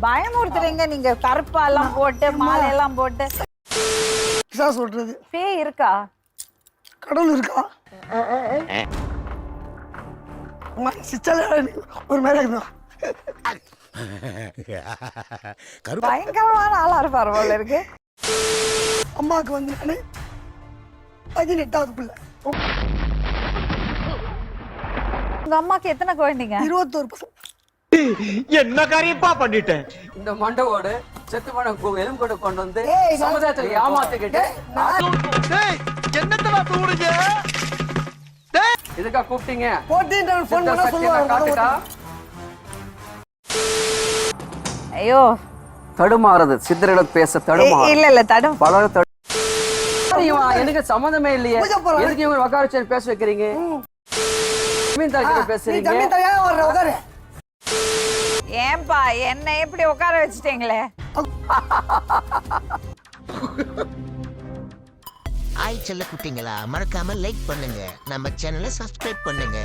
பயமுறுத்துறீங்க நீங்க, கருப்பாலாம் போட்டு மாலை எல்லாம் போட்டு. சொல்றது பேய் இருக்கா? கடவுள் இருக்கா? ஒரு மாதிரி பயங்கரமான ஆளா இருப்பாரு போல இருக்கு. அம்மாவுக்கு வந்து நானு 18வது பிள்ளை. உங்க அம்மாக்கு எத்தனை குழந்தைங்க? 21 பசங்க. என்ன காரியப்பா பண்ணிட்டேன்? இந்த மண்டவோடு செத்து போன எலும்பு கொண்டு வந்து சமுதாயத்தை ஏமாத்திக்கிட்டு என்னத்தடா தூடுங்க? இதுக்கா கூப்பிட்டீங்க? போன் பண்ணா சொல்லுவாங்க. ஐயோ, தடுமாறுது சித்தரிடம் பேச தடுமாறு. இல்ல இல்ல தடும் பலர் எனக்கு சம்மந்தமே இல்லையே. எதுக்கு இவங்க உட்கார வச்சு பேச வைக்கிறீங்க? பேசுறீங்க. ஏன்பா என்ன இப்படி உட்கார வச்சுட்டீங்களே? ஆய் செல்ல குட்டிங்களா, மறக்காம லைக் பண்ணுங்க, நம்ம சேனலை சப்ஸ்கிரைப் பண்ணுங்க.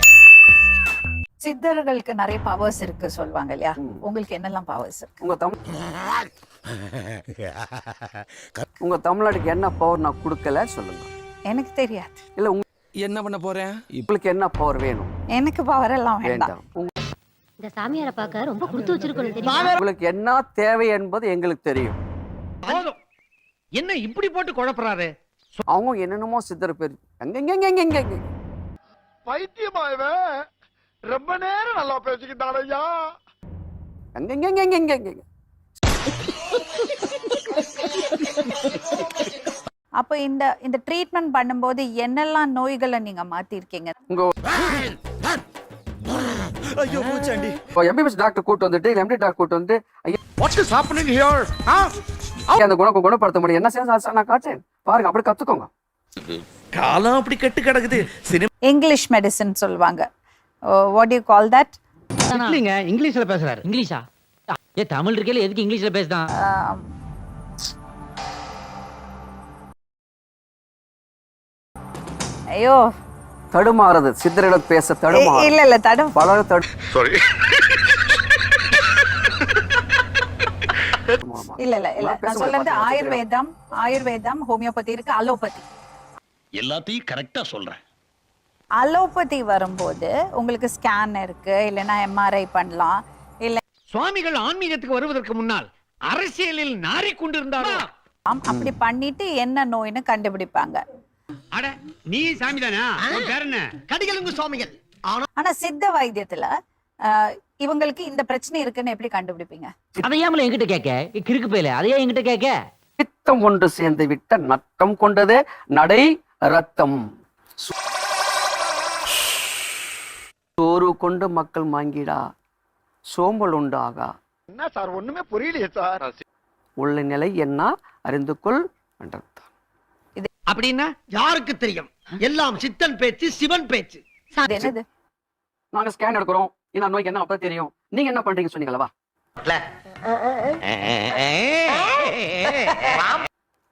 சித்தர்களுக்கு நிறைய பவர்ஸ் இருக்கு சொல்லுவாங்க இல்லையா? உங்களுக்கு என்னெல்லாம் பவர்ஸ் இருக்கு? உங்க தமிழ்நாட்டுக்கு என்ன பவர் நான் கொடுக்கல சொல்லுங்க. எனக்கு தெரியாது. இல்ல என்ன பண்ண போறேன்? உங்களுக்கு என்ன பவர் வேணும்? எனக்கு பவர் எல்லாம் வேண்டாம். இந்த சாமியாரை பார்க்க ரொம்ப கொடுத்து வச்சிருக்கணும் தெரியுமா? உங்களுக்கு என்ன தேவை என்பது எங்களுக்கு தெரியும். என்ன இப்படி போட்டு குழப்பறாரு? அவங்க என்னென்னமோ சித்தர் பேர் பைத்தியமாயவே ரொம்ப நேரம் நல்லா பேசிக்கிட்டான் ஐயா. அப்ப இந்த ட்ரீட்மெண்ட் பண்ணும்போது என்னெல்லாம் நோய்களை நீங்க மாத்திருக்கீங்க? ஐயோ பூச்சாண்டி. எம்பிபிஎஸ் டாக்டர் கூட்டு வந்துட்டு எம்டி டாக்டர் கூட்டு வந்து வாட் இஸ் ஹேப்பனிங் ஹியர்? அந்த குணப்படுத்த முடியும். என்ன செய்ய நான் காட்டுறேன் பாருங்க, அப்படி கத்துக்கோங்க. காலம் அப்படி கெட்டு கிடக்குது. இங்கிலீஷ் மெடிசன் சொல்லுவாங்க. What you call that? இல்லைங்க, இங்கிலீஷ்ல பேசுறாரு. இங்கிலீஷா? ஏ தமிழ் இருக்கே, எதுக்கு இங்கிலீஷ்ல பேசுதான்? ஐயோ, தடுமாறுது சித்தரிடம் பேச தடுமாறு. இல்ல இல்ல தடும் பலர் சாரி. இல்ல இல்ல இல்ல நான் சொல்றது ஆயுர்வேதம் ஹோமியோபதி இருக்கு, அலோபதி. எல்லாத்தையும் கரெக்டா சொல்றேன். அலோபதி வரும்போது உங்களுக்கு ஸ்கேன் இருக்கு, இல்லைன்னா எம்ஆர்ஐ பண்ணலாம். இல்ல சுவாமிகள் ஆன்மீகத்துக்கு வருவதற்கு முன்னால் அரசியலில் நாறிக் கொண்டிருந்தாரோ? அப்படி பண்ணிட்டு என்ன நோய்னு கண்டுபிடிப்பாங்க. அட நீ சாமி தானா? உன் பேர் என்ன? கடிகளுங்க சுவாமிகள். ஆனா சித்த வைத்தியத்துல இவங்களுக்கு இந்த பிரச்சனை இருக்குன்னு எப்படி கண்டுபிடிப்பீங்க? அதையாமல என்கிட்ட கேட்க, கிறுக்கு போயில அதையா என்கிட்ட கேட்க? பித்தம் ஒன்று சேர்ந்து விட்ட நட்டம் கொண்டது நடை ரத்தம். சோறு கொண்டு மக்கள் மாங்கிடா, சோம்பல் உண்டாகா. என்ன சார் ஒண்ணுமே புரியலையே சார். உள்ள நிலை என்ன அறிந்து கொள் என்றார். அப்படின்னா யாருக்கு தெரியும்? எல்லாம் சித்தன் பேச்சு, சிவன் பேச்சு. என்னது? நாங்க ஸ்கேன் எடுக்கிறோம், இந்த நோய்க்கு என்ன அப்பதான் தெரியும். நீங்க என்ன பண்றீங்க சொன்னீங்களா?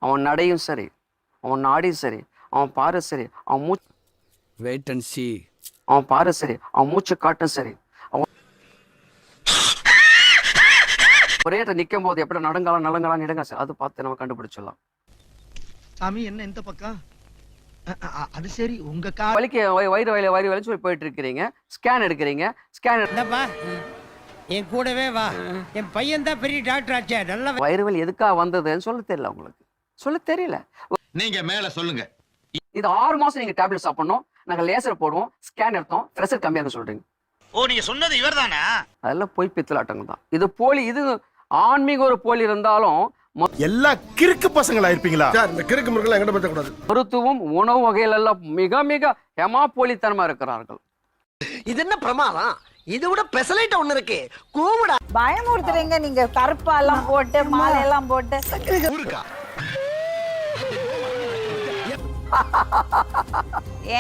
அவன் நடையும் சரி, அவன் நாடியும் சரி, அவன் பாரு சரி, அவன் மூச்சு வெயிட் அண்ட் சீ. அவன் பாரு சரி, அவன் மூச்சு காட்டும் சரி. அவன் ஒரே நிக்கும் போது எப்படி நடுங்காலம் நடுங்க சார், அது பார்த்து நம்ம கண்டுபிடிச்சிடலாம். சாமி என்ன இந்த பக்கம்? அது சரி, உங்க வலிக்கு வயிறு வலி சொல்லி போயிட்டு இருக்கிறீங்க, ஸ்கேன் எடுக்கிறீங்க. ஸ்கேன் என் கூடவே வா, என் பையன் தான் பெரிய டாக்டர் ஆச்சே. நல்ல வயிறு வலி எதுக்கா வந்ததுன்னு சொல்ல தெரியல உங்களுக்கு. சொல்ல தெரியல. நீங்க மேல சொல்லுங்க. இது 6 மாசம் நீங்க டேப்லெட் சாப்பிடணும். நாங்க லேசர் போடுவோம், ஸ்கேன் எடுத்தோம், பிரஷர் கம்மியாக சொல்றீங்க. ஓ, நீங்க சொன்னது இவர்தானா? அதெல்லாம் போய் பித்தலாட்டங்க தான். இது போலி. இது ஆன்மீக ஒரு போலி இருந்தாலும் எல்லா கிறுக்கு பசங்களா இருப்பீங்களா சார்? இந்த கிறுக்கு முறுக்கெல்லாம் எங்கிட்ட பேசக்கூடாது. மருத்துவம் உணவு வகையில எல்லாம் மிக மிக ஹெமா போலித்தனமா இருக்கிறார்கள். இது என்ன பிரமாதம்? இது விட பெசலைட் ஒண்ணு இருக்கு. கூவுடா. பயமுறுத்துறீங்க நீங்க, கருப்பாலாம் போட்டு மாலை எல்லாம் போட்டு.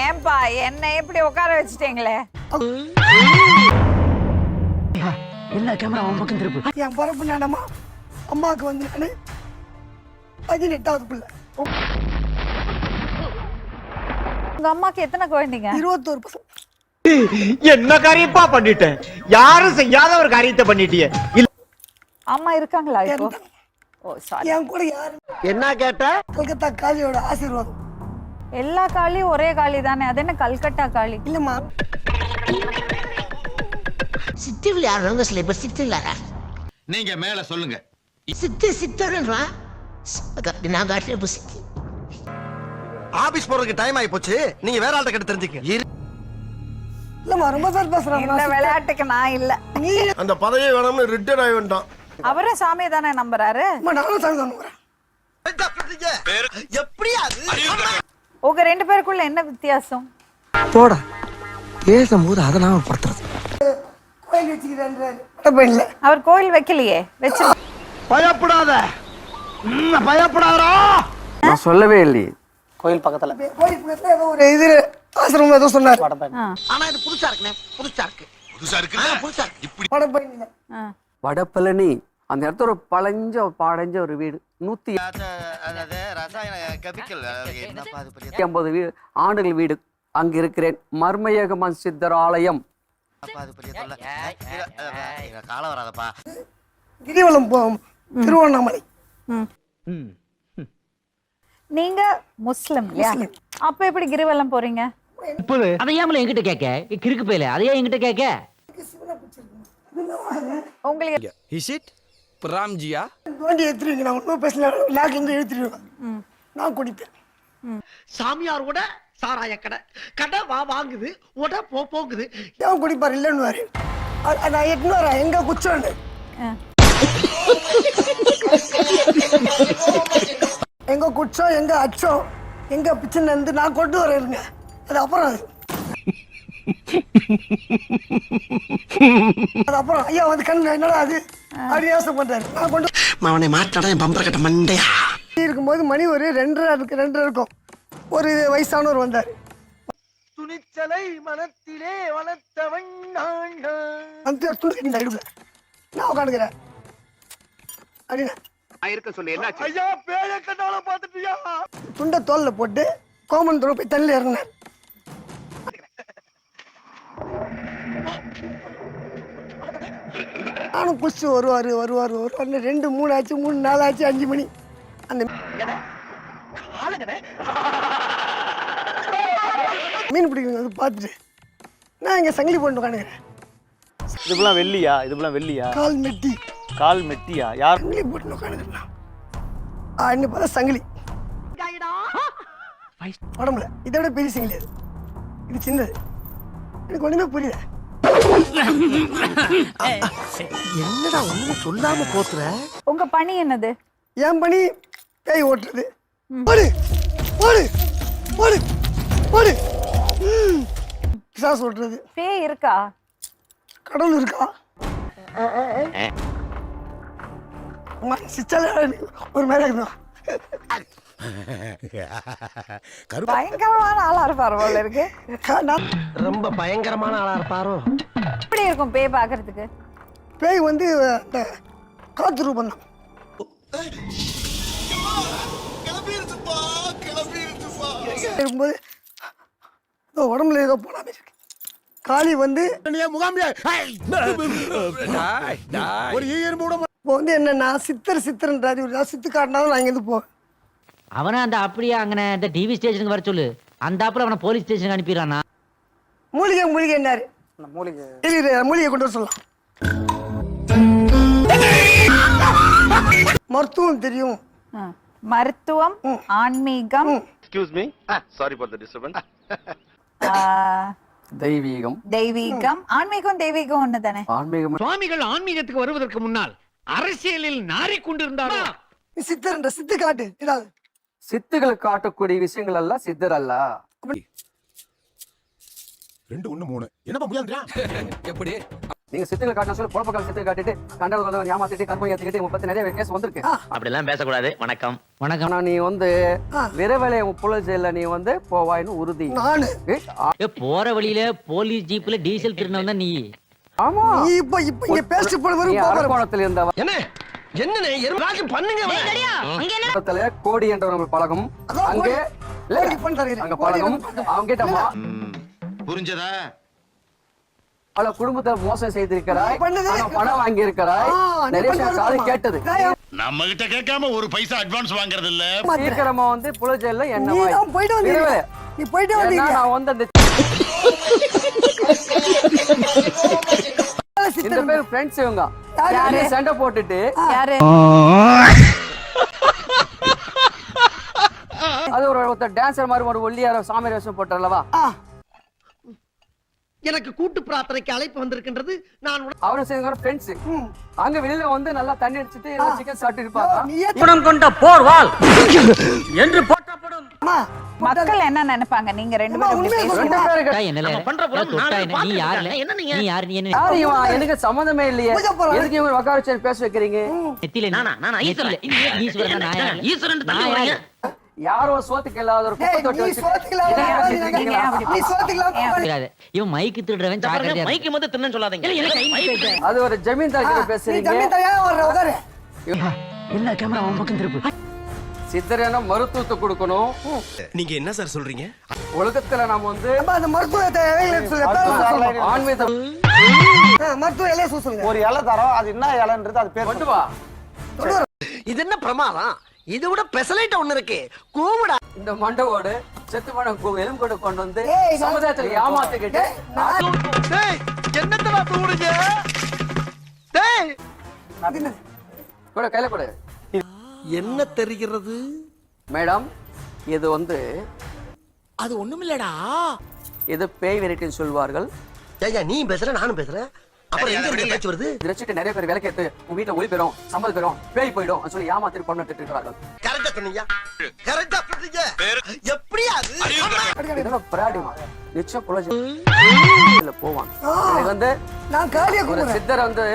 ஏன்பா என்ன எப்படி உட்கார வச்சுட்டீங்களே? எல்லா கேமரா அவன் பக்கம் திருப்பு. என் பிறப்பு நடமா அம்மாவுக்கு வந்து நானு 18வது பிள்ளை. உங்க அம்மாக்கு எத்தனை குழந்தைங்க? 21 பசங்க. என்ன காரியப்பா பண்ணிட்டேன்? யாரும் செய்யாத ஒரு காரியத்தை பண்ணிட்டியே. அம்மா இருக்காங்களா இப்போ? இறந்துட்டாங்க. ஓ சாரி. என் கூட யாரு என்ன கேட்ட? கல்கத்தா காளியோட ஆசீர்வாதம். எல்லா காளியும் ஒரே காளி தானே, அது என்ன கல்கட்டா காளி? இல்லம்மா, சித்தி விளையாடுறவங்க சில பேர் சித்தி விளையாடா நீங்க மேல சொல்லுங்க. சித்தி சித்தரா நான் காட்டுற சித்தி ஆபீஸ் போறதுக்கு டைம் ஆயி போச்சு. நீங்க வேற ஆள்கிட்ட கேட்டு தெரிஞ்சுக்க. இல்லம்மா ரொம்ப பேர் இந்த பேசுறாங்க. விளையாட்டுக்கு நான் இல்ல. நீ அந்த பதவியை வேணும்னு ரிட்டையர் ஆகி வேண்டாம். அவரும் சாமியை தானே நம்புறாரு. அம்மா, நானும் சாமி தான் நம்புறேன். எப்படியா அது? உங்க 2 பேருக்குள்ள என்ன வித்தியாசம்? போடா, பேசும்போது அதெல்லாம் படுத்துறது. கோயில் வச்சுக்கிறேன் இல்ல. அவர் கோயில் வைக்கலையே, வச்சு. பயப்படாத, பயப்படாதா. நான் சொல்லவே இல்லையே. கோயில் பக்கத்துல ஏதோ ஒரு இது ஆசிரமம் ஏதோ சொன்னார். ஆனா இது புதுசா இருக்குனே, புதுசா இருக்கு. புதுசா இருக்கு. இப்படி வடபழனியில. வடபழனி அந்த இடத்துல ஒரு பழஞ்ச ஒரு வீடு 150 ஆண்டுகள் வீடு. அங்க இருக்கிறேன். மர்மயகமன் சித்தர் ஆலயம். கிரிவலம் போவோம், திருவண்ணாமலை. நீங்க முஸ்லிம் இல்லையா? அப்ப எப்படி கிரிவலம் போறீங்க? அதை ஏன் என்கிட்ட கேட்க? கிறுக்கு போயில அதையே என்கிட்ட கேட்க? உங்களுக்கு ராம்ஜியா தோண்டி எடுத்துருவீங்க. நான் ஒன்றும் பேசல, லாக் எங்க எடுத்துருவேன். நான் குடிப்பேன். சாமியார் கூட சாராய கடை கடை வாங்குது, உட போகுது. ஏன் குடிப்பார் இல்லைன்னு நான் எட்டுன்னு வரேன். எங்க குச்சோண்டு எங்க குச்சம், எங்க அச்சம், எங்க பிச்சை இருந்து நான் கொண்டு வரேங்க. அது அப்புறம் ஐயா வந்து கண்ணு என்னடா அது அப்படி யோசனை பண்றாரு. நான் கொண்டு அவனை மாட்டாடா என் பம்பர கட்ட மண்டையா. இருக்கும்போது மணி ஒரு 2:30 இருக்கும். ஒரு வயசானவர் வந்தார். துணிச்சலை மனத்திலே வளர்த்தவன் அந்த துணி இடுப்புல நான் உட்காந்துக்கிறேன் அப்படின்னா ஐயா பேய கண்டால பாத்துட்டியா? துண்டை தோல்ல போட்டு கோமன் தூரம் போய் தண்ணியில் இறங்கினார். நானும் குடிச்சு வருவார் 2, 3 ஆச்சு, 3, 4 ஆச்சு, 5 மணி. அந்த மீன் பிடிக்கிறது வந்து பார்த்துட்டு நான் இங்கே சங்கிலி போட்டு உட்காந்துக்கிறேன். இதுபெல்லாம் வெள்ளியா? கால் மெட்டியா? யார் சங்கிலி போட்டு உட்காந்துக்கிறேன். இன்னும் பார்த்தா சங்கிலி உடம்புல இதை விட பெரிய சங்கிலி. அது இது சின்னது. எனக்கு ஒண்ணுமே புரியல. என்னடா ஒண்ணு சொல்லாம போத்துற? உங்க பணி என்னது? என் பணி பேய் ஓட்டுறது. ஓடு ஓடு ஓடு ஓடு. பிசாசு ஓட்டுறது. பேய் இருக்கா? கடவுள் இருக்கா? சிச்சால ஒரு மேல இருந்தா பயங்கரமான ஆளா இருப்பாரு போல இருக்கு. ரொம்ப பயங்கரமான ஆளா இருப்பாரோ? எப்படி இருக்கும் பேய் பாக்குறதுக்கு? பேய் வந்து அந்த காத்து ரூபம் தான். இருக்கும்போது உடம்புல ஏதோ போனாமே இருக்கு. காளி வந்து இப்போ வந்து என்னன்னா சித்தர்ன்றாரு. சித்து காட்டினாலும் நான் இங்கேருந்து போவேன். அவனை அந்த அப்படியே அங்கே இந்த டிவி ஸ்டேஷனுக்கு வர சொல்லு. அந்த அப்புறம் அவனை போலீஸ் ஸ்டேஷனுக்கு அனுப்பிடுறானா? மூலிகை என்னாரு? மூலிகை கொண்டு வர சொல்லலாம். மருத்துவம் தெரியும். மருத்துவம், ஆன்மீகம், excuse me, sorry for the disturbance. தெய்வீகம். ஆன்மீகம் தெய்வீகம் ஒண்ணு தானே? ஆன்மீகம். சுவாமிகள் ஆன்மீகத்துக்கு வருவதற்கு முன்னால் அரசியலில் நாறிக்கொண்டிருந்தாரோ? சித்தர்ன்ற சித்து காட்டு ஏதாவது. சித்துகளை காட்டக்கூடிய விஷயங்கள் அல்ல சித்தர் அல்ல. 2, 1, 3 என்னப்பா முடியாதுடா? எப்படி நீங்க சித்துகளை காட்டின சொல்லி பொழப்பக்கால சித்துகளை காட்டிட்டு கண்டவங்க வந்து ஏமாத்திட்டு கற்பனை ஏத்திக்கிட்டு உங்க பத்தி நிறைய கேஸ் வந்திருக்கு. அப்படி எல்லாம் பேசக்கூடாது. வணக்கம். ஆனா நீ வந்து விரைவலை புலஜெயில நீ வந்து போவாயின்னு உறுதி. நானு போற வழியில போலீஸ் ஜீப்ல டீசல் திருநவன் நீ. ஆமா, நீ இப்ப இங்க பேசிட்டு போற வரும் அரக்கோணத்தில் இருந்தவன். என்னண்ணே எருமாச்சு பண்ணுங்க. கோடி என்ற ஒரு பழகம் அங்கே அங்க பழகம் அவங்க கிட்ட புரிஞ்சதா? பல குடும்பத்தை மோசம் செய்திருக்கிறாய், நான் பண்ணது- ஆனா பணம் வாங்கி இருக்கிறாய், நீ நிறைய பண்ணது காது ஆமா. கேட்டது. நம்ம கிட்ட கேட்காம ஒரு பைசா அட்வான்ஸ் வாங்குறது இல்ல. சீக்கிரமா வந்து புலஜெல்ல என்ன நீ வாய். தான் போயிட்டு வந்தீங்க. இருவே. நீ போயிட்டு ஏன்னா வந்தீங்க. நான் வந்து அந்த இந்த பேர் ஃப்ரெண்ட்ஸ் இவங்க யாரு? சண்டை போட்டுட்டு யாரு அது ஒருத்தர் டான்சர் மாதிரி ஒரு ஒல்லியார சாமி வேஷம் போட்டார்லவா, எனக்கு கூட்டு பிரார்த்தனைக்கு அழைப்பு வந்திருக்கின்றது. நான் அவரும் சேர்ந்து ஃப்ரெண்ட்ஸ். அங்க வெளியில வந்து நல்லா தண்ணி அடிச்சிட்டு சிக்கன் சாப்பிட்டு இருப்பாங்க. நீயே குணம் கொண்ட போர்வால் என்று போற்றப்படும். அம்மா, மக்கள் என்ன நினைப்பாங்க நீங்க ரெண்டு பேரும் இப்படி உண்மையை பேசுறீங்க? ரெண்டு பேருக்கு டேய், என்னல பண்ற புறம் தொட்டா நாலு என்ன? நீ யாரு? பாத்துருக்காங்க. என்ன நீங்க? நீ யாரு? நீ என்ன யாரு இவன்? எனக்கு சம்மந்தமே இல்லையே. பூஜை போறாங்க. எதுக்கு இவங்க உட்கார வச்சு பேச வைக்கிறீங்க? நெத்தியில நானா ஈஸ்வரன். ஈஸ்வரன் நான் யாரு? ஈஸ்வரன் நான் தள்ளி யாரு? யாரோ சோத்துக்கு இல்லாத ஒரு குப்பை டேய், தொட்டி நீ வச்சுட்டு சோத்துக்கலாம் இதை வாங்க, நினைச்சிட்டு நீ இருக்கீங்களா? நீ சோத்துக்கலாம் வாங்க. தெரியாது. இவன் மைக்கு திருடுறவன் ஜாக்கிரதையா இரு. மைக்கு வந்து தின்னு சொல்லாதீங்க. அது ஒரு ஜமீன்தார் கிட்ட நீ பேசுறீங்க. ஜமீன் தரையா வர்ற உட்காரு. என்ன கேமரா அவன் பக்கம் திருப்பு. சித்தரன மருத்துவத்தை கொடுக்கணும். நீங்க என்ன சார் சொல்றீங்க? உலகத்துல நாம வந்து அப்ப அந்த மருத்துவத்தை இலையில சொல்லுங்க. ஆன்மீக மருத்துவ இலையை சொல்லுங்க. ஒரு இலை தரோம், அது என்ன இலைன்றது அது பேர் கொண்டு வா. இது என்ன பிரமாதம்? இது விட பெசலைட் ஒண்ணு இருக்கு. கூவுடா. இந்த மண்டவோடு செத்து போன எலும்பு கூட கொண்டு வந்து ஏய், சமுதாயத்துல ஏமாத்திக்கிட்டு டேய், என்னத்தடா தூடுங்க? டேய், கூட கையில கொடு. என்ன தெரிகிறது? மேடம், இது வந்து அது ஒண்ணுமில்லடா. இது பேய் வெரைட்டின்னு சொல்வார்கள். ஏய்யா, நீ பேசுற நானும் பேசுறேன். அப்புறம் எங்க இருந்து பேச்சு வருது? இதை வச்சுட்டு நிறைய பேர் விலைக்கு எடுத்து உங்க வீட்டுல ஒளி பெறும், சம்பளம் பெறும், பேய் போயிடும் சொல்லி ஏமாத்திட்டு கொண்டு வந்துட்டு இருக்கிறார்கள். கரெக்டா சொன்னீங்க. கரெக்டா சொன்னீங்க. எப்படியா அது? இதெல்லாம் பிராடிமா நிச்சயம் புலஜி இல்ல போவாங்க. இது வந்து நான் காளிய ஒரு கும்பிடுறேன். சித்தர் வந்து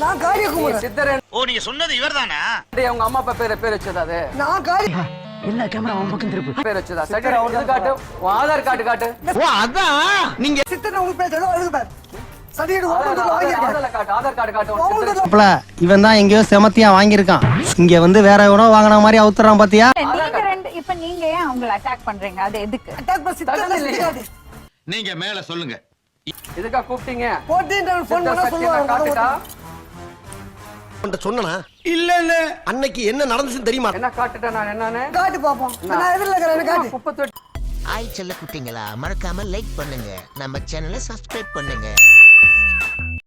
நான் காளிய கும்பிடுறேன். சித்தர் ஓ, நீங்க சொன்னது இவர்தானா? அவங்க அம்மா அப்பா பேர் வச்சதா? அது நான் காளி. என்ன கேமரா அவன் பக்கம் திருப்பு. பேர் வச்சதா? சரி, இது காட்டு, உன் ஆதார் கார்டு காட்டு. ஓ, அதான் நீங்க சித்தனை உங்களுக்கு பேசுறதோ எழுது பாரு. சடியடு ஓடுறது வாங்கிருக்கேன். ஆதார் காட்டு, ஆதார் கார்டு காட்டு. உன் சித்தர் இவன் தான் எங்கேயோ செமத்தியா வாங்கியிருக்கான். இங்க வந்து வேற எவனோ வாங்கின மாதிரி அவுத்துறான் பாத்தியா? நீங்க ரெண்டு இப்ப நீங்க ஏன் அவங்கள அட்டாக் பண்றீங்க? அது எதுக்கு? அட்டாக் பண்ண சித்தனை சிக்காது. நீங்க மேல சொல்லுங்க. இதுக்கா கூப்பிட்டீங்க? போட்டு ஃபோன் பண்ணா சொல்லுவாங்க. காட்டுடா. சொன்னா இல்ல இல்ல. அன்னைக்கு என்ன நடந்துச்சுன்னு தெரியுமா? என்ன காட்டுட்டா? நான் என்னன்னு காட்டு பாப்போம். நான் எதிரில இருக்கறேன் காட்டு. குப்பை தொட்டி ஆய் செல்ல குட்டிங்களா, மறக்காம லைக் பண்ணுங்க, நம்ம சேனலை சப்ஸ்கிரைப் பண்ணுங்க.